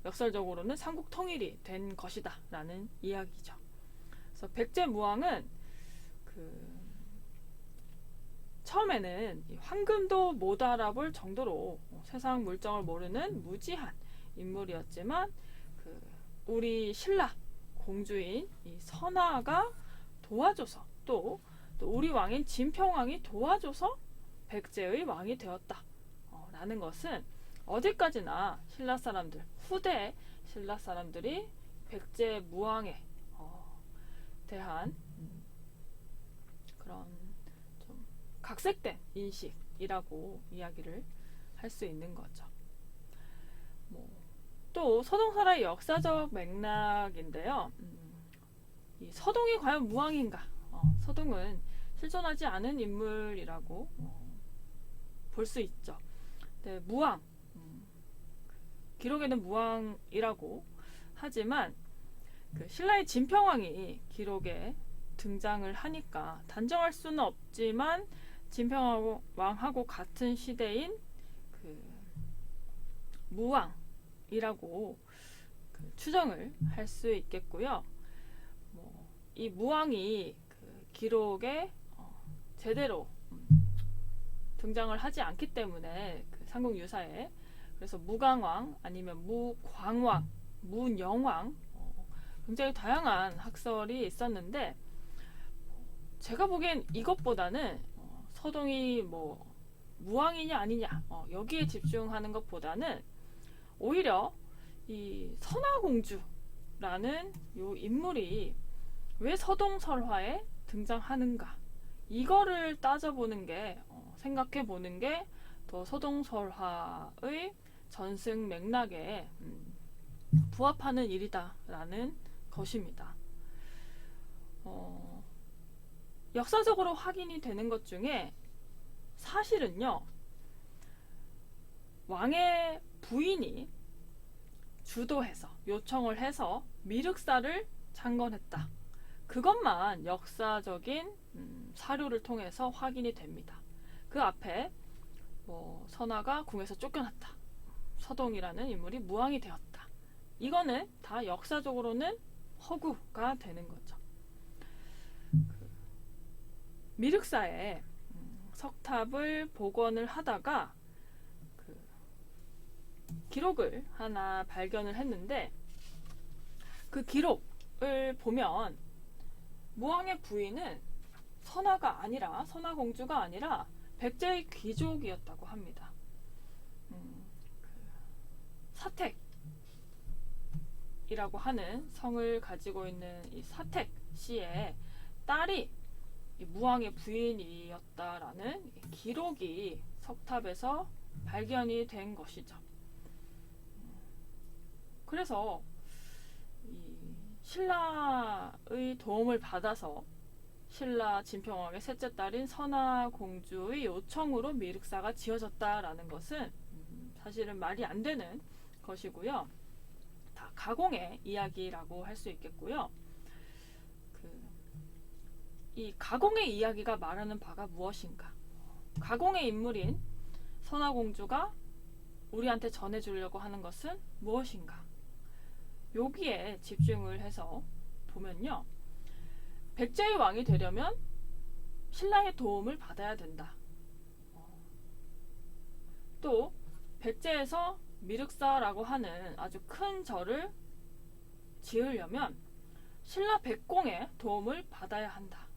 역설적으로는 삼국 통일이 된 것이다 라는 이야기죠. 그래서 백제 무왕은 처음에는 황금도 못 알아볼 정도로 세상 물정을 모르는 무지한 인물이었지만 우리 신라 공주인 이 선아가 도와줘서 또 우리 왕인 진평왕이 도와줘서 백제의 왕이 되었다 라는 것은 어디까지나 신라 사람들, 후대 신라 사람들이 백제 무왕에 대한 그런 좀 각색된 인식이라고 이야기를 할 수 있는 거죠. 또 서동설화의 역사적 맥락인데요. 이 서동이 과연 무왕인가? 서동은 실존하지 않은 인물이라고 볼 수 있죠. 네, 무왕, 기록에는 무왕이라고 하지만 신라의 진평왕이 기록에 등장을 하니까 단정할 수는 없지만 진평왕하고 같은 시대인 무왕이라고 추정을 할 수 있겠고요. 이 무왕이 기록에 제대로 등장을 하지 않기 때문에 삼국 유사에 그래서 무강왕 아니면 무광왕, 문영왕 굉장히 다양한 학설이 있었는데 제가 보기엔 이것보다는 서동이 무왕이냐 아니냐 여기에 집중하는 것보다는 오히려 이 선화공주라는 요 인물이 왜 서동설화에 등장하는가 이거를 따져보는 게 생각해보는 게 더 서동설화의 전승 맥락에 부합하는 일이다라는 것입니다. 역사적으로 확인이 되는 것 중에 사실은요, 왕의 부인이 주도해서 요청을 해서 미륵사를 창건했다. 그것만 역사적인 사료를 통해서 확인이 됩니다. 그 앞에 선아가 궁에서 쫓겨났다. 서동이라는 인물이 무왕이 되었다. 이거는 다 역사적으로는 허구가 되는 거죠. 미륵사에 석탑을 복원을 하다가 기록을 하나 발견을 했는데 그 기록을 보면 무왕의 부인은 선아가 아니라 선아공주가 아니라 백제의 귀족이었다고 합니다. 사택이라고 하는 성을 가지고 있는 이 사택 씨의 딸이 이 무왕의 부인이었다라는 기록이 석탑에서 발견이 된 것이죠. 그래서 이 신라의 도움을 받아서 신라 진평왕의 셋째 딸인 선아공주의 요청으로 미륵사가 지어졌다라는 것은 사실은 말이 안 되는 것이고요. 다 가공의 이야기라고 할 수 있겠고요. 이 가공의 이야기가 말하는 바가 무엇인가? 가공의 인물인 선아공주가 우리한테 전해주려고 하는 것은 무엇인가? 여기에 집중을 해서 보면요. 백제의 왕이 되려면 신라의 도움을 받아야 된다. 또 백제에서 미륵사라고 하는 아주 큰 절을 지으려면 신라 백공의 도움을 받아야 한다.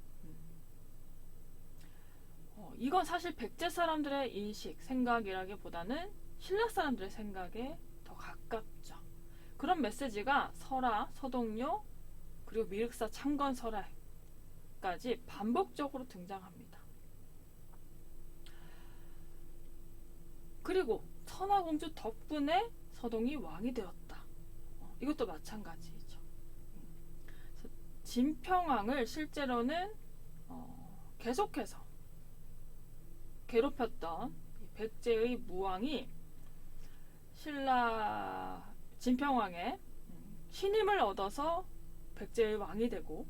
이건 사실 백제 사람들의 인식, 생각이라기보다는 신라 사람들의 생각에 더 가깝죠. 그런 메시지가 설화, 서동요, 그리고 미륵사 창건 설화까지 반복적으로 등장합니다. 그리고 선아공주 덕분에 서동이 왕이 되었다. 이것도 마찬가지죠. 진평왕을 실제로는 계속해서 괴롭혔던 백제의 무왕이 신라의 진평왕의 신임을 얻어서 백제의 왕이 되고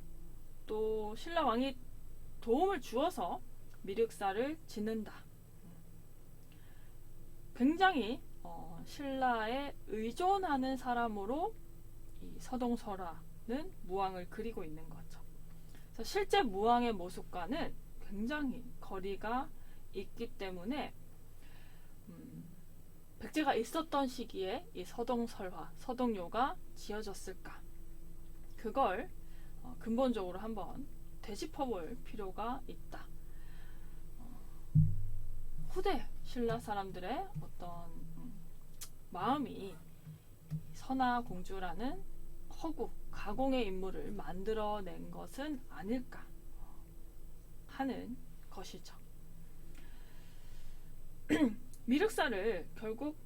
또 신라 왕이 도움을 주어서 미륵사를 짓는다. 굉장히 신라에 의존하는 사람으로 이 서동설화는 무왕을 그리고 있는 거죠. 그래서 실제 무왕의 모습과는 굉장히 거리가 있기 때문에 백제가 있었던 시기에 이 서동설화, 서동료가 지어졌을까? 그걸 근본적으로 한번 되짚어볼 필요가 있다. 후대 신라 사람들의 어떤 마음이 선화공주라는 허구, 가공의 인물을 만들어낸 것은 아닐까 하는 것이죠. 미륵사를 결국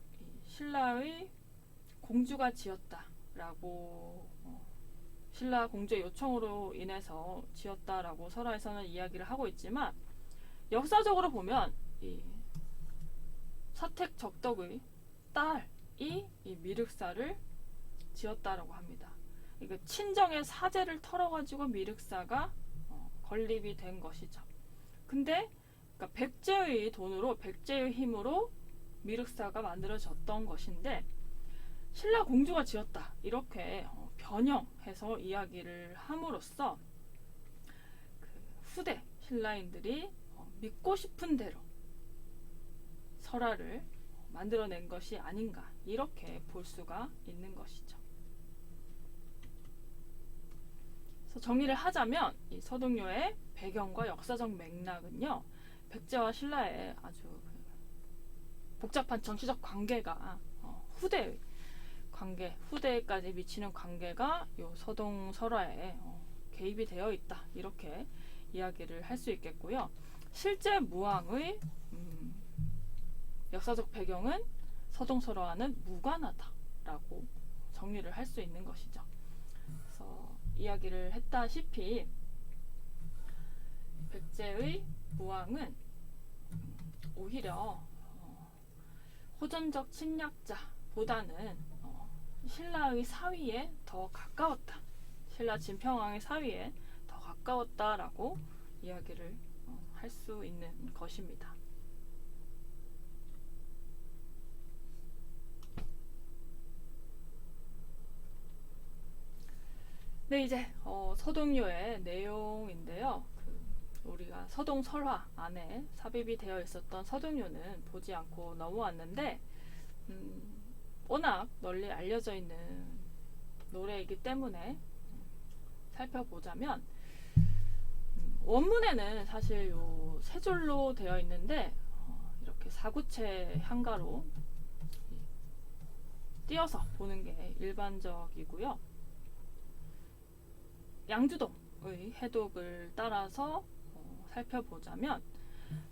신라의 공주가 지었다라고 신라 공주의 요청으로 인해서 지었다라고 설화에서는 이야기를 하고 있지만 역사적으로 보면 이 사택 적덕의 딸이 이 미륵사를 지었다라고 합니다. 그러니까 친정의 사제를 털어가지고 미륵사가 건립이 된 것이죠. 근데 그러니까 백제의 돈으로 백제의 힘으로 미륵사가 만들어졌던 것인데 신라 공주가 지었다 이렇게 변형해서 이야기를 함으로써 그 후대 신라인들이 믿고 싶은 대로 설화를 만들어낸 것이 아닌가 이렇게 볼 수가 있는 것이죠. 그래서 정리를 하자면 이 서동료의 배경과 역사적 맥락은요, 백제와 신라의 아주 복잡한 정치적 관계가 후대의 관계, 후대까지 미치는 관계가 요 서동설화에 개입이 되어 있다 이렇게 이야기를 할 수 있겠고요. 실제 무왕의 역사적 배경은 서동설화와는 무관하다라고 정리를 할 수 있는 것이죠. 그래서 이야기를 했다시피 백제의 무왕은 오히려 호전적 침략자보다는 신라의 사위에 더 가까웠다. 신라 진평왕의 사위에 더 가까웠다라고 이야기를 할 수 있는 것입니다. 네, 이제 서동료의 내용인데요. 우리가 서동설화 안에 삽입이 되어 있었던 서동료는 보지 않고 넘어왔는데 워낙 널리 알려져 있는 노래이기 때문에 살펴보자면 원문에는 사실 요 세 줄로 되어 있는데 이렇게 사구체 한가로 띄어서 보는 게 일반적이고요. 양주동의 해독을 따라서 살펴보자면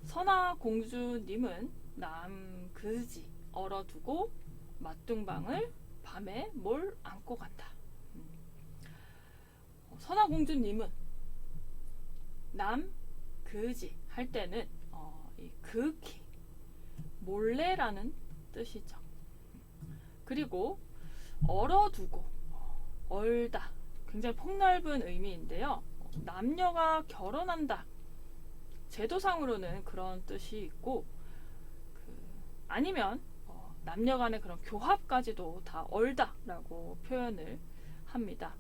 선화공주님은 남그지 얼어두고 맞둥방을 밤에 몰 안고 간다. 선화공주님은 남그지 할 때는 이 극히 몰래라는 뜻이죠. 그리고 얼어두고 얼다 굉장히 폭넓은 의미인데요. 남녀가 결혼한다. 제도상으로는 그런 뜻이 있고 아니면 남녀 간의 그런 교합까지도 다 얼다라고 표현을 합니다.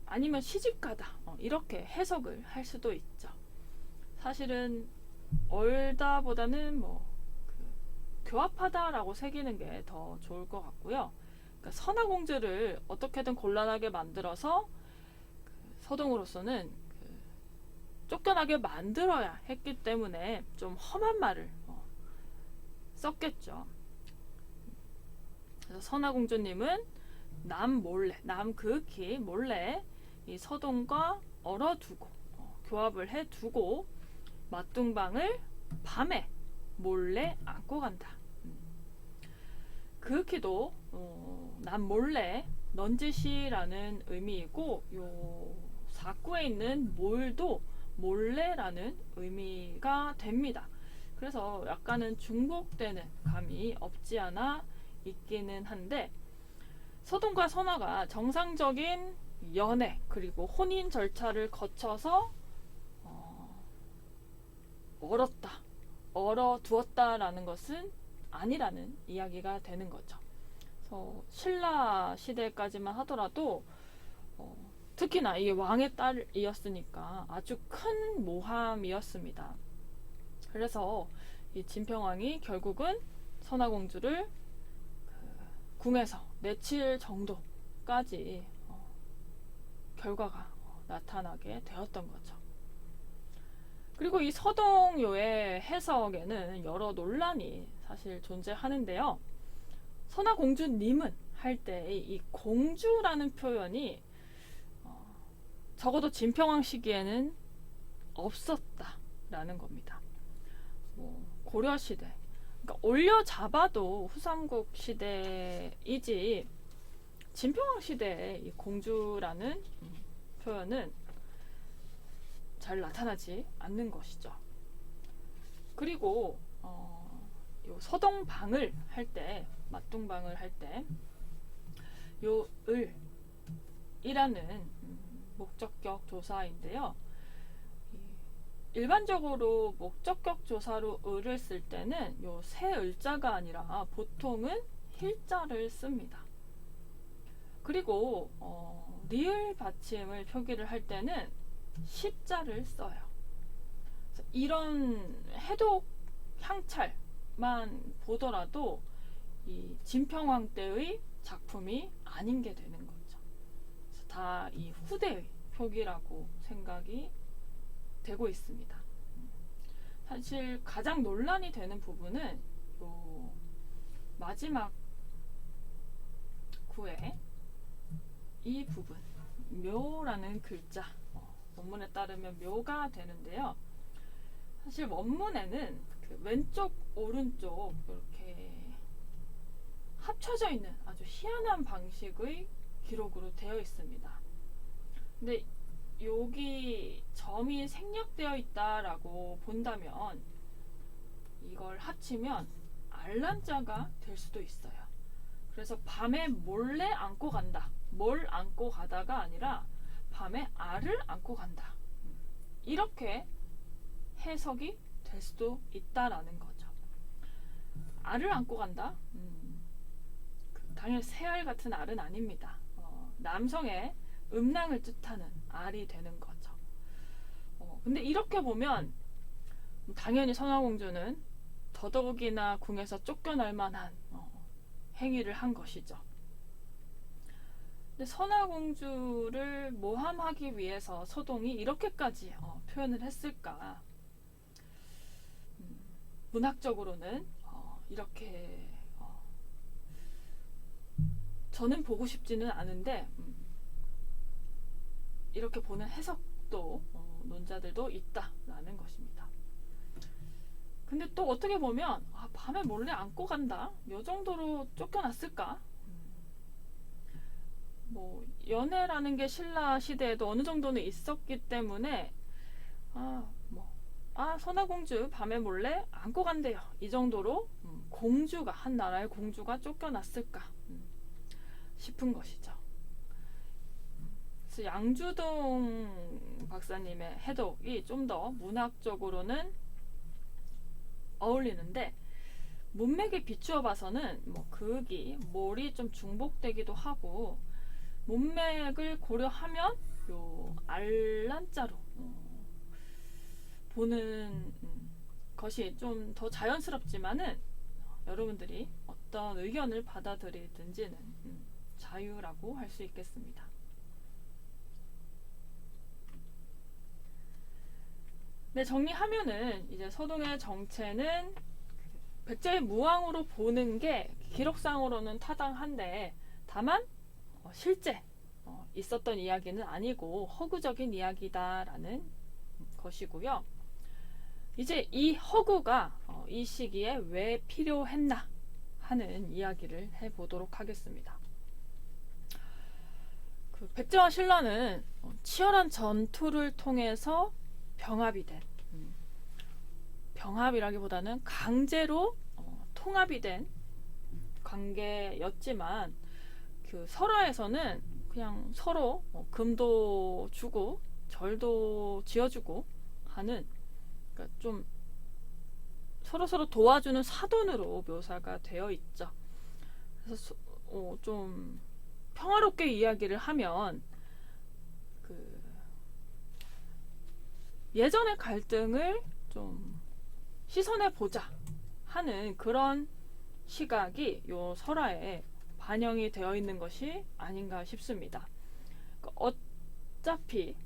아니면 시집가다 이렇게 해석을 할 수도 있죠. 사실은 얼다보다는 교합하다라고 새기는 게 더 좋을 것 같고요. 그러니까 선화공주를 어떻게든 곤란하게 만들어서 서동으로서는 쫓겨나게 만들어야 했기 때문에 좀 험한 말을 썼겠죠. 그래서 선화공주님은 남 극히 몰래 이 서동과 얼어두고 교합을 해두고 맞둥방을 밤에 몰래 안고 간다. 극히도 남 몰래 넌지시라는 의미이고 요 사구에 있는 몰도 몰래라는 의미가 됩니다. 그래서 약간은 중복되는 감이 없지 않아 있기는 한데 서동과 선아가 정상적인 연애 그리고 혼인 절차를 거쳐서 얼어두었다라는 것은 아니라는 이야기가 되는 거죠. 그래서 신라 시대까지만 하더라도 특히나 이게 왕의 딸이었으니까 아주 큰 모함이었습니다. 그래서 이 진평왕이 결국은 선화공주를 궁에서 내칠 정도까지 결과가 나타나게 되었던 거죠. 그리고 이 서동요의 해석에는 여러 논란이 사실 존재하는데요. 선화공주님은 할 때 이 공주라는 표현이 적어도 진평왕 시기에는 없었다라는 겁니다. 고려 시대, 그러니까 올려 잡아도 후삼국 시대이지 진평왕 시대에 이 공주라는 표현은 잘 나타나지 않는 것이죠. 그리고 요 서동방을 할 때, 맞둥방을 할 때 요 을이라는 목적격 조사인데요. 일반적으로 목적격 조사로 을을 쓸 때는 요 새 을자가 아니라 보통은 힐자를 씁니다. 그리고 리을 받침을 표기를 할 때는 시자를 써요. 이런 해독 향찰만 보더라도 이 진평왕 때의 작품이 아닌 게 되는 거죠. 다 이 후대의 표기라고 생각이 되고 있습니다. 사실 가장 논란이 되는 부분은 요 마지막 구에 이 부분 묘라는 글자, 원문에 따르면 묘가 되는데요. 사실 원문에는 그 왼쪽 오른쪽 이렇게 합쳐져 있는 아주 희한한 방식의 기록으로 되어 있습니다. 근데 여기 점이 생략되어 있다라고 본다면 이걸 합치면 알란자가 될 수도 있어요. 그래서 밤에 몰래 안고 간다. 뭘 안고 가다가 아니라 밤에 알을 안고 간다. 이렇게 해석이 될 수도 있다라는 거죠. 알을 안고 간다? 당연히 새알 같은 알은 아닙니다. 남성의 음랑을 뜻하는 알이 되는 거죠. 근데 이렇게 보면 당연히 선화공주는 더더욱이나 궁에서 쫓겨날 만한 행위를 한 것이죠. 근데 선화공주를 모함하기 위해서 서동이 이렇게까지 표현을 했을까? 문학적으로는 이렇게 저는 보고 싶지는 않은데 이렇게 보는 해석도 논자들도 있다라는 것입니다. 근데 또 어떻게 보면 밤에 몰래 안고 간다? 이 정도로 쫓겨났을까? 연애라는 게 신라 시대에도 어느 정도는 있었기 때문에 선화공주 밤에 몰래 안고 간대요. 이 정도로 공주가, 한 나라의 공주가 쫓겨났을까 싶은 것이죠. 그래서 양주동 박사님의 해독이 좀 더 문학적으로는 어울리는데 문맥에 비추어 봐서는 극이 몰이 좀 중복되기도 하고 문맥을 고려하면 요 알란자로 보는 것이 좀 더 자연스럽지만은 여러분들이 어떤 의견을 받아들이든지는 자유라고 할 수 있겠습니다. 네, 정리하면은 이제 서동의 정체는 백제의 무왕으로 보는 게 기록상으로는 타당한데 다만 실제 있었던 이야기는 아니고 허구적인 이야기다라는 것이고요. 이제 이 허구가 이 시기에 왜 필요했나 하는 이야기를 해보도록 하겠습니다. 백제와 신라는 치열한 전투를 통해서 병합이 된, 병합이라기보다는 강제로 통합이 된 관계였지만 그 설화에서는 그냥 서로 금도 주고 절도 지어주고 하는, 그러니까 좀 서로 도와주는 사돈으로 묘사가 되어 있죠. 그래서 좀 평화롭게 이야기를 하면 그 예전의 갈등을 좀 시선해 보자 하는 그런 시각이 요 설화에 반영이 되어 있는 것이 아닌가 싶습니다. 어차피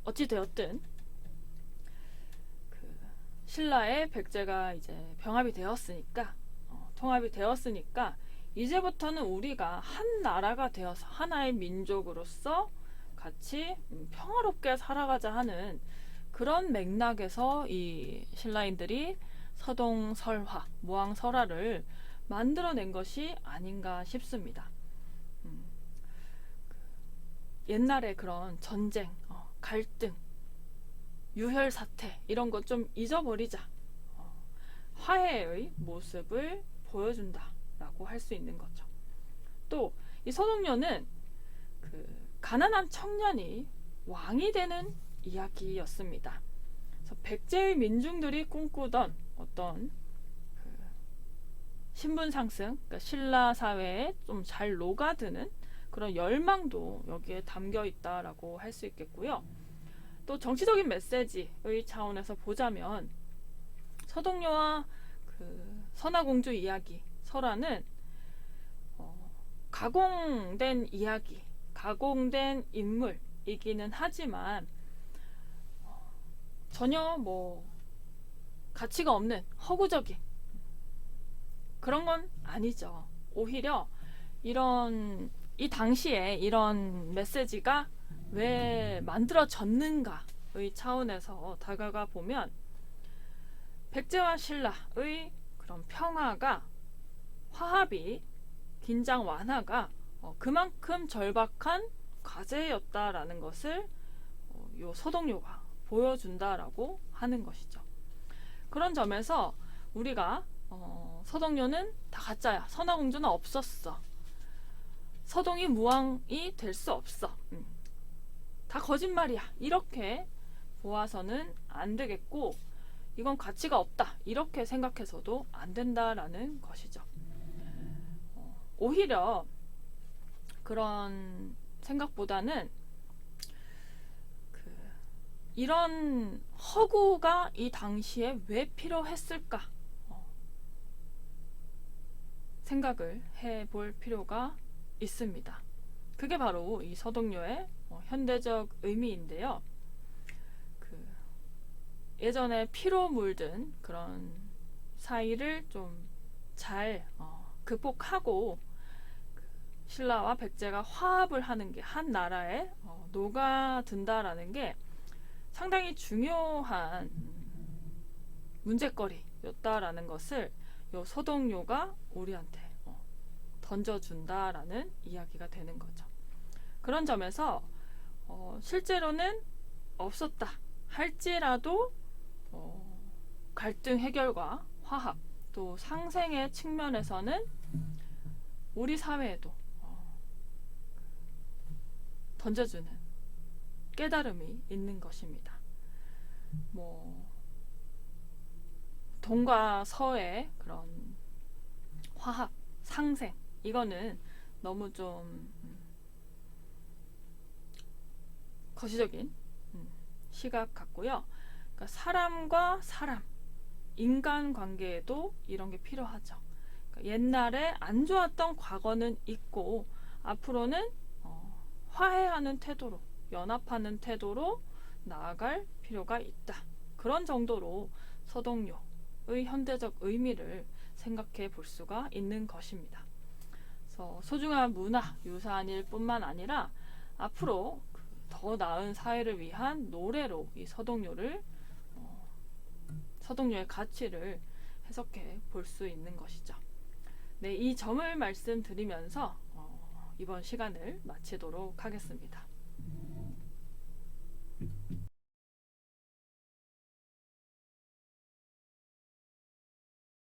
어찌 되었든 그 신라의 백제가 이제 병합이 되었으니까, 통합이 되었으니까 이제부터는 우리가 한 나라가 되어서 하나의 민족으로서 같이 평화롭게 살아가자 하는 그런 맥락에서 이 신라인들이 서동설화, 무왕설화를 만들어낸 것이 아닌가 싶습니다. 옛날에 그런 전쟁, 갈등, 유혈 사태 이런 것 좀 잊어버리자, 화해의 모습을 보여준다라고 할 수 있는 거죠. 또 이 서동요는 그 가난한 청년이 왕이 되는 이야기였습니다. 그래서 백제의 민중들이 꿈꾸던 어떤 그 신분 상승, 그러니까 신라 사회에 좀 잘 녹아드는 그런 열망도 여기에 담겨 있다라고 할 수 있겠고요. 또 정치적인 메시지의 차원에서 보자면 서동요와 그 선화공주 이야기, 설화는 가공된 이야기, 가공된 인물이기는 하지만 전혀 뭐 가치가 없는 허구적인 그런 건 아니죠. 오히려 이 당시에 이런 메시지가 왜 만들어졌는가의 차원에서 다가가 보면 백제와 신라의 그런 평화가, 화합이, 긴장 완화가 그만큼 절박한 과제였다라는 것을 요 서동요가 보여준다라고 하는 것이죠. 그런 점에서 우리가 서동요는 다 가짜야, 선화공주는 없었어, 서동이 무왕이 될 수 없어, 다 거짓말이야, 이렇게 보아서는 안 되겠고, 이건 가치가 없다 이렇게 생각해서도 안 된다라는 것이죠. 오히려 그런 생각보다는 이런 허구가 이 당시에 왜 필요했을까 생각을 해볼 필요가 있습니다. 그게 바로 이 서동요의 현대적 의미인데요. 예전에 피로 물든 그런 사이를 좀 잘 극복하고 신라와 백제가 화합을 하는 게 한 나라에 녹아든다라는 게 상당히 중요한 문제거리였다라는 것을 요 서동요가 우리한테 던져준다라는 이야기가 되는 거죠. 그런 점에서 실제로는 없었다 할지라도 갈등 해결과 화합, 또 상생의 측면에서는 우리 사회에도 던져주는 깨달음이 있는 것입니다. 뭐 동과 서의 그런 화합, 상생, 이거는 너무 좀 거시적인 시각 같고요. 그러니까 사람과 사람, 인간관계에도 이런 게 필요하죠. 그러니까 옛날에 안 좋았던 과거는 있고 앞으로는 화해하는 태도로, 연합하는 태도로 나아갈 필요가 있다. 그런 정도로 서동요의 현대적 의미를 생각해 볼 수가 있는 것입니다. 그래서 소중한 문화, 유산일 뿐만 아니라 앞으로 더 나은 사회를 위한 노래로 이 서동요의 가치를 해석해 볼 수 있는 것이죠. 네, 이 점을 말씀드리면서 이번 시간을 마치도록 하겠습니다.